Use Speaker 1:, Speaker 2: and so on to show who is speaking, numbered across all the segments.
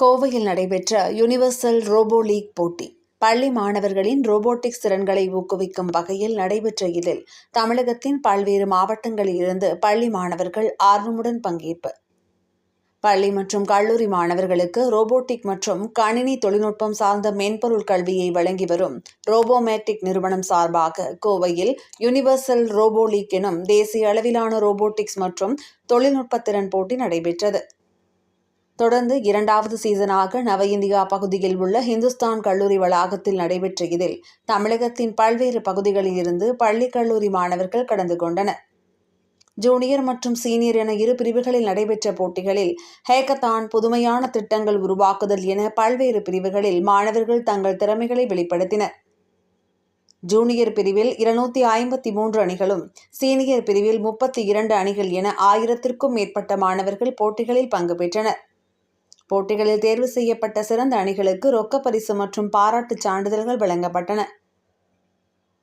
Speaker 1: கோவையில் நடைபெற்ற universal robot league போட்டி பள்ளி மாணவர்களின் ரோபோட்டிக்ஸ் திறன்களை ஊக்குவிக்கும் வகையில் நடைபெற்ற இதில் தமிழகத்தின் பல்வேறு மாவட்டங்களில் இருந்து பள்ளி மாணவர்கள் ஆர்வமுடன் பங்கேற்பு. பள்ளி மற்றும் கல்லூரி மாணவர்களுக்கு ரோபோட்டிக் மற்றும் கணினி தொழில்நுட்பம் சார்ந்த மென்பொருள் கல்வியை வழங்கி வரும் ரோபோமேட்டிக் நிறுவனம் சார்பாக கோவையில் யுனிவர்சல் ரோபோ லீக் எனும் தேசிய அளவிலான ரோபோட்டிக்ஸ் மற்றும் தொழில்நுட்ப திறன் போட்டி நடைபெற்றது. தொடர்ந்து இரண்டாவது சீசனாக நவ இந்தியா பகுதியில் உள்ள இந்துஸ்தான் கல்லூரி வளாகத்தில் நடைபெற்ற இதில் தமிழகத்தின் பல்வேறு பகுதிகளில் இருந்து பள்ளி கல்லூரி மாணவர்கள் கலந்து கொண்டனர். ஜூனியர் மற்றும் சீனியர் என இரு பிரிவுகளில் நடைபெற்ற போட்டிகளில் ஹேக்கத்தான், புதுமையான திட்டங்கள் உருவாக்குதல் என பல்வேறு பிரிவுகளில் மாணவர்கள் தங்கள் திறமைகளை வெளிப்படுத்தினர். ஜூனியர் பிரிவில் 253 அணிகளும், சீனியர் பிரிவில் 32 அணிகள் என 1000க்கும் மேற்பட்ட மாணவர்கள் போட்டிகளில் பங்கு பெற்றனர். போட்டிகளில் தேர்வு செய்யப்பட்ட சிறந்த அணிகளுக்கு ரொக்கப் பரிசு மற்றும் பாராட்டுச் சான்றிதழ்கள் வழங்கப்பட்டன.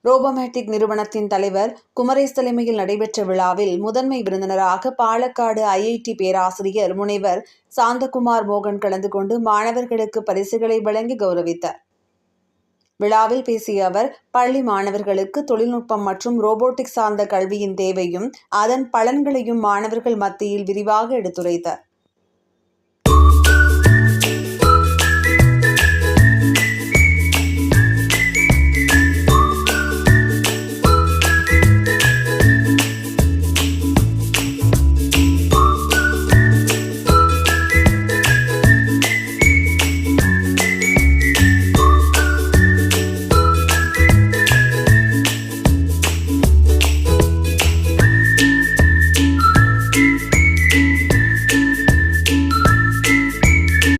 Speaker 1: ரோபோமேட்டிக் நிறுவனத்தின் தலைவர் குமரேஷ் தலைமையில் நடைபெற்ற விழாவில் முதன்மை விருந்தினராக பாலக்காடு IIT பேராசிரியர் முனைவர் சாந்தகுமார் மோகன் கலந்து கொண்டு மாணவர்களுக்கு பரிசுகளை வழங்கி கௌரவித்தார். விழாவில் பேசிய அவர், பள்ளி மாணவர்களுக்கு தொழில்நுட்பம் மற்றும் ரோபோட்டிக்ஸ் சார்ந்த கல்வியின் தேவையும் அதன் பலன்களையும் மாணவர்கள் மத்தியில் விரிவாக எடுத்துரைத்தார்.